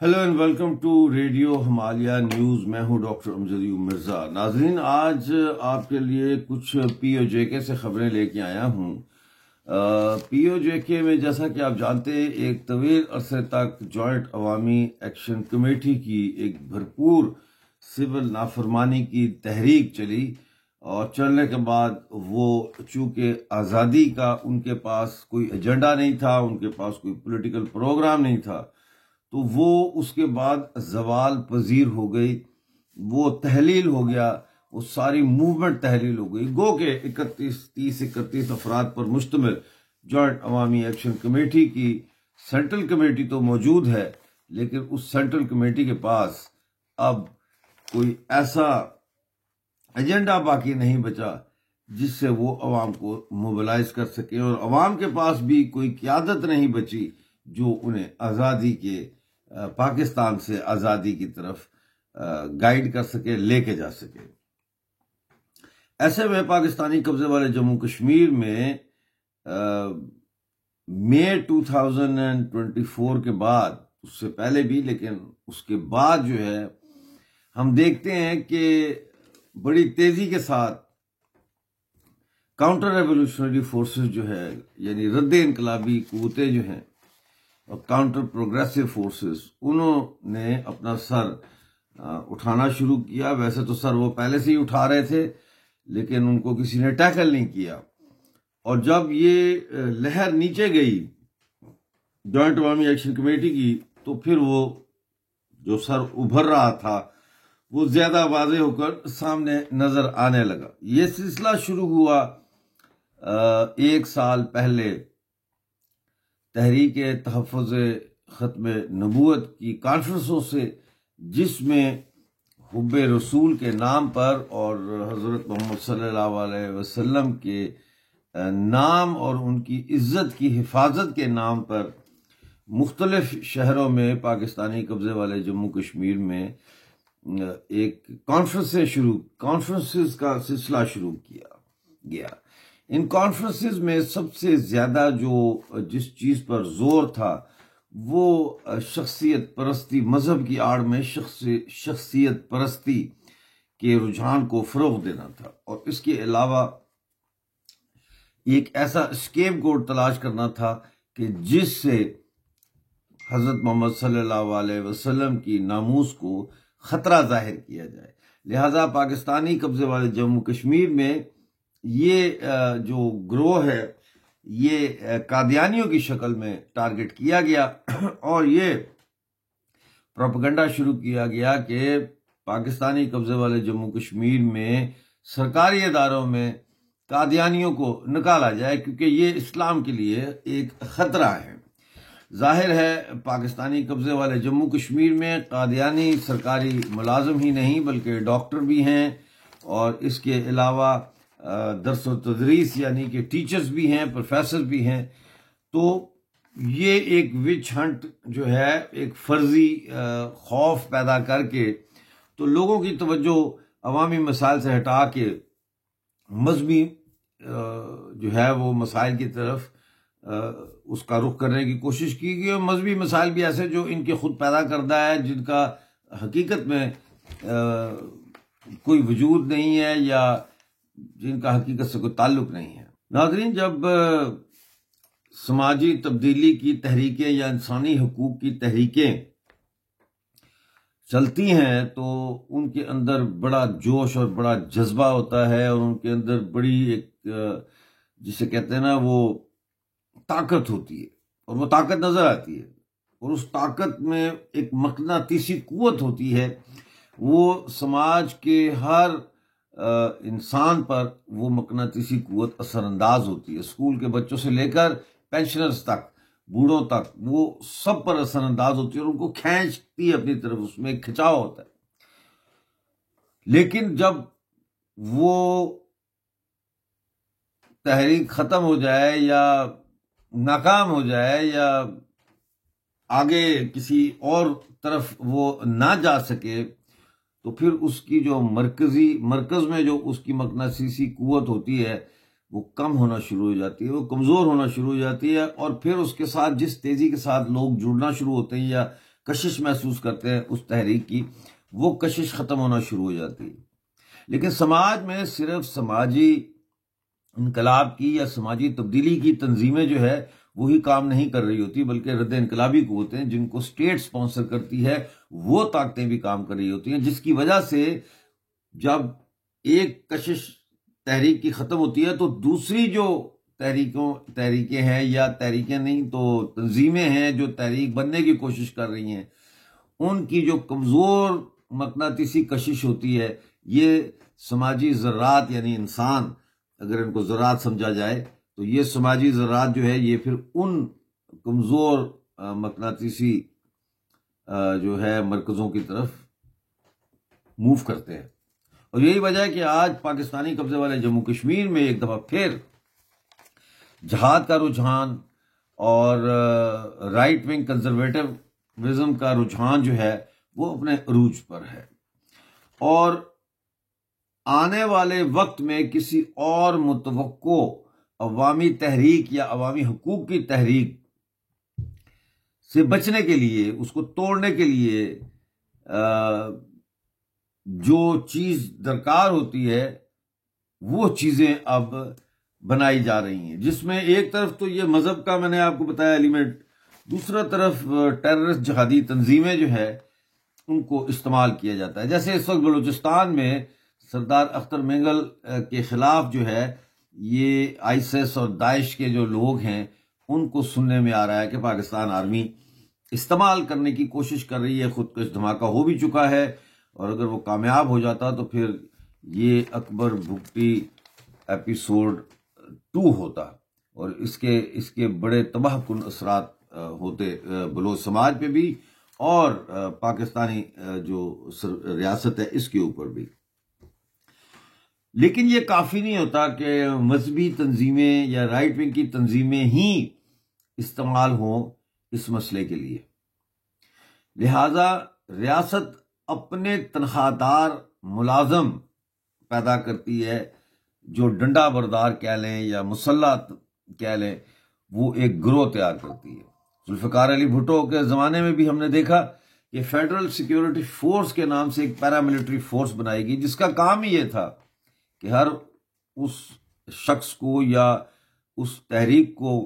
Hello and welcome to radio Himalaya news. मैं हूं doctor Amjad Mirza. नाजरीन, आज आपके लिए कुछ पीओजेके से खबरें लेके आया हूं। पीओजेके में जैसा कि आप जानते हैं, एक तवील अरसे तक जॉइंट अवामी एक्शन कमेटी की एक भरपूर सिविल नाफरमानी की तहरीक चली और चलने के बाद वो चूंकि आज़ादी का उनके पास कोई एजेंडा नहीं था, उनके पास कोई पॉलिटिकल प्रोग्राम नहीं था, तो वो उसके बाद जवाल पजीर हो गई। वो तहलील हो गया, वो सारी मूवमेंट तहलील हो गई। गो के 31 अफराद पर मुश्तमिल जॉइंट अवामी एक्शन कमेटी की सेंट्रल कमेटी तो मौजूद है, लेकिन उस सेंट्रल कमेटी के पास अब कोई ऐसा एजेंडा बाकी नहीं बचा जिससे वो अवाम को मोबिलाइज कर सके, और अवाम के पास भी कोई क़यादत नहीं बची जो उन्हें आज़ादी के पाकिस्तान से आज़ादी की तरफ गाइड कर सके, लेके जा सके। ऐसे में पाकिस्तानी कब्जे वाले जम्मू कश्मीर में मई 2024 के बाद, उससे पहले भी लेकिन उसके बाद जो है, हम देखते हैं कि बड़ी तेजी के साथ काउंटर रेवोल्यूशनरी फोर्सेस जो है, यानी रद्द इनकलाबी कुव्वतें जो हैं और काउंटर प्रोग्रेसिव फोर्सेस, उन्होंने अपना सर उठाना शुरू किया। वैसे तो सर वो पहले से ही उठा रहे थे, लेकिन उनको किसी ने टैकल नहीं किया। और जब ये लहर नीचे गई जॉइंट अवामी एक्शन कमेटी की, तो फिर वो जो सर उभर रहा था वो ज्यादा वाज़ेह होकर सामने नजर आने लगा। ये सिलसिला शुरू हुआ 1 साल पहले तहरीक तहफ़्फ़ुज़ ख़त्म नबूवत की कॉन्फ्रेंसों से, जिसमें हुब्बे रसूल के नाम पर और हज़रत मोहम्मद सल्लल्लाहु अलैहि वसल्लम के नाम और उनकी इज़्ज़त की हिफाजत के नाम पर मुख्तलिफ शहरों में पाकिस्तानी कब्जे वाले जम्मू कश्मीर में एक कॉन्फ्रेंसेस का सिलसिला शुरू किया गया। इन कॉन्फ्रेंसेस में सबसे ज्यादा जिस चीज पर जोर था वो शख्सियत परस्ती, मजहब की आड़ में शख्सियत परस्ती के रुझान को फरोग देना था, और इसके अलावा एक ऐसा स्केपगोट तलाश करना था कि जिससे हजरत मोहम्मद सल्लल्लाहु अलैहि वसल्लम की नामूस को खतरा जाहिर किया जाए। लिहाजा पाकिस्तानी कब्जे वाले जम्मू कश्मीर में ये जो ग्रोह है, ये कादियानियों की शक्ल में टारगेट किया गया और ये प्रोपेगेंडा शुरू किया गया कि पाकिस्तानी कब्जे वाले जम्मू कश्मीर में सरकारी इदारों में कादियानियों को निकाला जाए, क्योंकि ये इस्लाम के लिए एक खतरा है। जाहिर है पाकिस्तानी कब्जे वाले जम्मू कश्मीर में कादियानी सरकारी मुलाजिम ही नहीं बल्कि डॉक्टर भी हैं, और इसके अलावा दर्स व तदरीस यानी कि टीचर्स भी हैं, प्रोफेसर भी हैं। तो ये एक विच हंट जो है, एक फर्जी खौफ पैदा करके तो लोगों की तवज्जो अवामी मसाइल से हटा के मजहबी जो है वो मसाइल की तरफ उसका रुख करने की कोशिश की गई। और मजहबी मसाइल भी ऐसे जो इनके खुद पैदा करदा है, जिनका हकीकत में कोई वजूद नहीं है या जिनका हकीकत से कोई ताल्लुक नहीं है। नाज़रीन, जब समाजी तब्दीली की तहरीकें या इंसानी हकूक की तहरीकें चलती हैं तो उनके अंदर बड़ा जोश और बड़ा जज्बा होता है, और उनके अंदर बड़ी एक जिसे कहते हैं ना, वो ताकत होती है, और वो ताकत नजर आती है, और उस ताकत में एक मकनातीसी कुव्वत होती है। वो समाज के हर इंसान पर वो मकनातीसी कुव्वत असरअंदाज होती है। स्कूल के बच्चों से लेकर पेंशनर्स तक, बूढ़ों तक, वो सब पर असरअंदाज होती है और उनको खींचती है अपनी तरफ, उसमें एक खिंचाव होता है। लेकिन जब वो तहरीक खत्म हो जाए या नाकाम हो जाए या आगे किसी और तरफ वो ना जा सके, तो फिर उसकी जो मरकज में जो उसकी मकनातीसी कुव्वत होती है वो कम होना शुरू हो जाती है, वो कमजोर होना शुरू हो जाती है। और फिर उसके साथ जिस तेजी के साथ लोग जुड़ना शुरू होते हैं या कशिश महसूस करते हैं उस तहरीक की, वो कशिश खत्म होना शुरू हो जाती है। लेकिन समाज में सिर्फ समाजी इनकलाब की या समाजी तब्दीली की तंजीमें जो है वही काम नहीं कर रही होती, बल्कि रद्द इनकलाबी क़ुव्वतें जिनको स्टेट स्पॉन्सर करती है वो ताकतें भी काम कर रही होती हैं, जिसकी वजह से जब एक कशिश तहरीक की खत्म होती है तो दूसरी जो तहरीकें हैं, या तहरीकें नहीं तो तंजीमें हैं जो तहरीक बनने की कोशिश कर रही हैं, उनकी जो कमज़ोर मकनातीसी कशिश होती है, ये समाजी ज़रात यानी इंसान, अगर इनको ज़रात समझा जाए तो ये समाजी ज़रात जो है ये फिर उन कमज़ोर मकनातीसी जो है मरकज़ों की तरफ मूव करते हैं। और यही वजह है कि आज पाकिस्तानी कब्जे वाले जम्मू कश्मीर में एक दफ़ा फिर जहाद का रुझान और राइट विंग कंजर्वेटिविज्म का रुझान जो है वो अपने अरूज पर है। और आने वाले वक्त में किसी और मुतवक्को अवामी तहरीक या अवामी हुकूक की तहरीक से बचने के लिए, उसको तोड़ने के लिए जो चीज दरकार होती है वो चीजें अब बनाई जा रही हैं, जिसमें एक तरफ तो ये मजहब का मैंने आपको बताया एलिमेंट, दूसरा तरफ टेररिस्ट जहादी तंजीमें जो है उनको इस्तेमाल किया जाता है। जैसे इस वक्त बलूचिस्तान में सरदार अख्तर मेंगल के खिलाफ जो है ये आईएसआईएस और दाइश के जो लोग हैं उनको सुनने में आ रहा है कि पाकिस्तान आर्मी इस्तेमाल करने की कोशिश कर रही है। खुदकुश धमाका हो भी चुका है, और अगर वो कामयाब हो जाता तो फिर ये अकबर भुगटी एपिसोड 2 होता, और इसके बड़े तबाहकुन असरात होते बलोच समाज पे भी और पाकिस्तानी जो रियासत है इसके ऊपर भी। लेकिन ये काफी नहीं होता कि मजहबी तंजीमें या राइट विंग की तंजीमें ही इस्तेमाल हों इस मसले के लिए। लिहाजा रियासत अपने तनख्वाहदार मुलाजम पैदा करती है, जो डंडा बरदार कह लें या मुसल्ला कह लें, वो एक गिरोह तैयार करती है। जुल्फिकार अली भुट्टो के ज़माने में भी हमने देखा कि फेडरल सिक्योरिटी फोर्स के नाम से एक पैरामिलिट्री फोर्स बनाई गई, जिसका काम ही ये था कि हर उस शख्स को या उस तहरीक को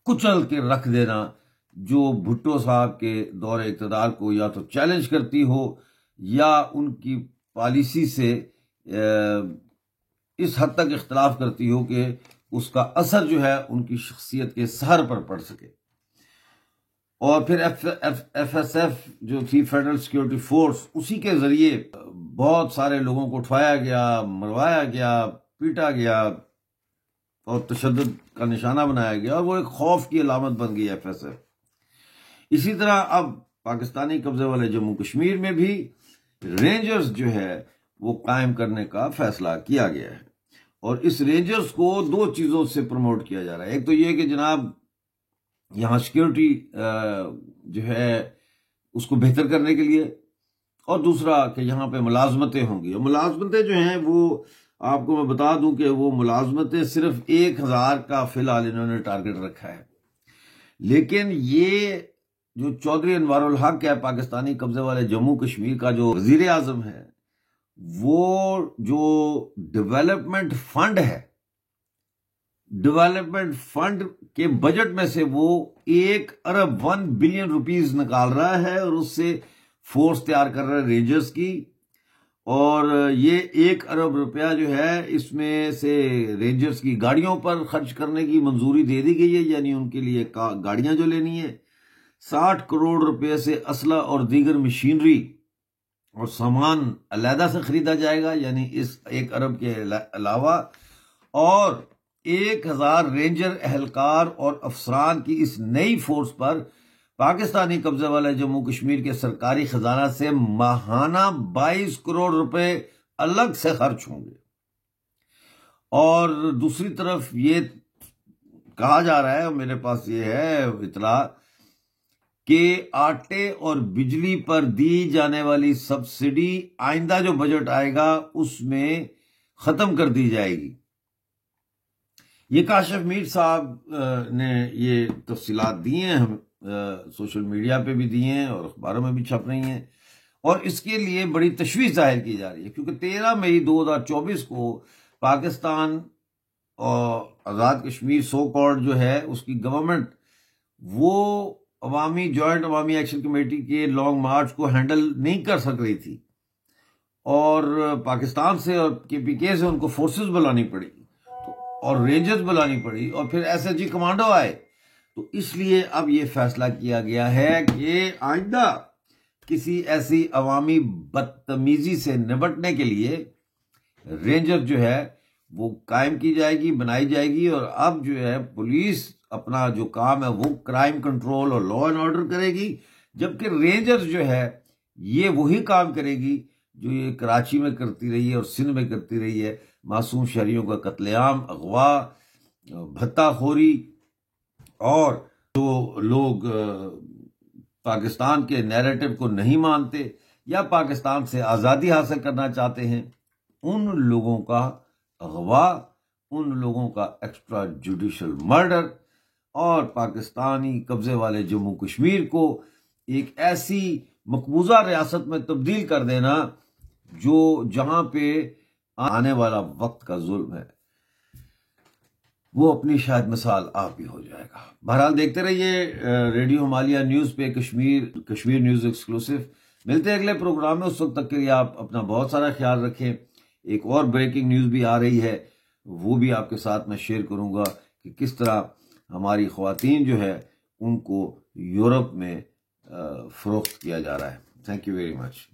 कुचल के रख देना जो भुट्टो साहब के दौरे इक़्तिदार को या तो चैलेंज करती हो या उनकी पॉलिसी से इस हद तक इख्तलाफ करती हो कि उसका असर जो है उनकी शख्सियत के सर पर पड़ सके। और फिर एफएसएफ जो थी फेडरल सिक्योरिटी फोर्स, उसी के जरिए बहुत सारे लोगों को उठाया गया, मरवाया गया, पीटा गया और तशद्दुद का निशाना बनाया गया, और वो एक खौफ की अलामत बन गई एफएसएफ। इसी तरह अब पाकिस्तानी कब्जे वाले जम्मू कश्मीर में भी रेंजर्स जो है वो कायम करने का फैसला किया गया है, और इस रेंजर्स को 2 चीजों से प्रमोट किया जा रहा है। एक तो ये कि जनाब यहाँ सिक्योरिटी जो है उसको बेहतर करने के लिए, और दूसरा कि यहाँ पे मुलाजमतें होंगी। और मुलाजमतें जो हैं वो आपको मैं बता दूं कि वो मुलाजमतें सिर्फ 1000 का फिलहाल इन्होंने टारगेट रखा है। लेकिन ये जो चौधरी अनवारुल हक है, पाकिस्तानी कब्जे वाले जम्मू कश्मीर का जो वजीर आजम है, वो जो डेवलपमेंट फंड है, डेवलपमेंट फंड के बजट में से वो 1 अरब 1 बिलियन रुपीस निकाल रहा है और उससे फोर्स तैयार कर रहा है रेंजर्स की। और ये 1 अरब रुपया जो है इसमें से रेंजर्स की गाड़ियों पर खर्च करने की मंजूरी दे दी गई है, यानी उनके लिए गाड़ियां जो लेनी है। 60 करोड़ रुपए से असला और दीगर मशीनरी और सामान अलहदा से खरीदा जाएगा, यानी इस 1 अरब के अलावा। और 1000 रेंजर एहलकार और अफसरान की इस नई फोर्स पर पाकिस्तानी कब्जे वाले जम्मू कश्मीर के सरकारी खजाना से माहाना 22 करोड़ रुपए अलग से खर्च होंगे। और दूसरी तरफ ये कहा जा रहा है, मेरे पास ये है इतला, कि आटे और बिजली पर दी जाने वाली सब्सिडी आइंदा जो बजट आएगा उसमें खत्म कर दी जाएगी। ये काशिफ मीर साहब ने ये तफसीलात दी हैं सोशल मीडिया पे भी दिए हैं और अखबारों में भी छप रही हैं, और इसके लिए बड़ी तशवीश जाहिर की जा रही है, क्योंकि 13 मई 2024 को पाकिस्तान और आज़ाद कश्मीर सो कॉल्ड जो है उसकी गवर्नमेंट वो जॉइंट अवामी एक्शन कमेटी के लॉन्ग मार्च को हैंडल नहीं कर सक रही थी, और पाकिस्तान से और केपीके से उनको फोर्सेस बुलानी पड़ी, तो और रेंजर्स बुलानी पड़ी, और फिर एसएसजी कमांडो आए। तो इसलिए अब ये फैसला किया गया है कि आइंदा किसी ऐसी अवामी बदतमीजी से निपटने के लिए रेंजर जो है वो कायम की जाएगी, बनाई जाएगी, और अब जो है पुलिस अपना जो काम है वो क्राइम कंट्रोल और लॉ एंड ऑर्डर करेगी, जबकि रेंजर्स जो है ये वही काम करेगी जो ये कराची में करती रही है और सिंध में करती रही है, मासूम शहरियों का कत्लेआम, अगवा, भत्ताखोरी, और जो लोग पाकिस्तान के नैरेटिव को नहीं मानते या पाकिस्तान से आज़ादी हासिल करना चाहते हैं, उन लोगों का अगवा, उन लोगों का एक्स्ट्रा जुडिशल मर्डर, और पाकिस्तानी कब्जे वाले जम्मू कश्मीर को एक ऐसी मकबूजा रियासत में तब्दील कर देना जो जहां पे आने वाला वक्त का जुल्म है वो अपनी शायद मिसाल आप ही हो जाएगा। बहरहाल देखते रहिए रेडियो हिमालय न्यूज पे कश्मीर न्यूज एक्सक्लूसिव। मिलते हैं अगले प्रोग्राम में, उस वक्त तक के लिए आप अपना बहुत सारा ख्याल रखें। एक और ब्रेकिंग न्यूज भी आ रही है, वो भी आपके साथ मैं शेयर करूंगा कि किस तरह हमारी ख्वातीन जो है उनको यूरोप में फरोख्त किया जा रहा है। Thank you very much.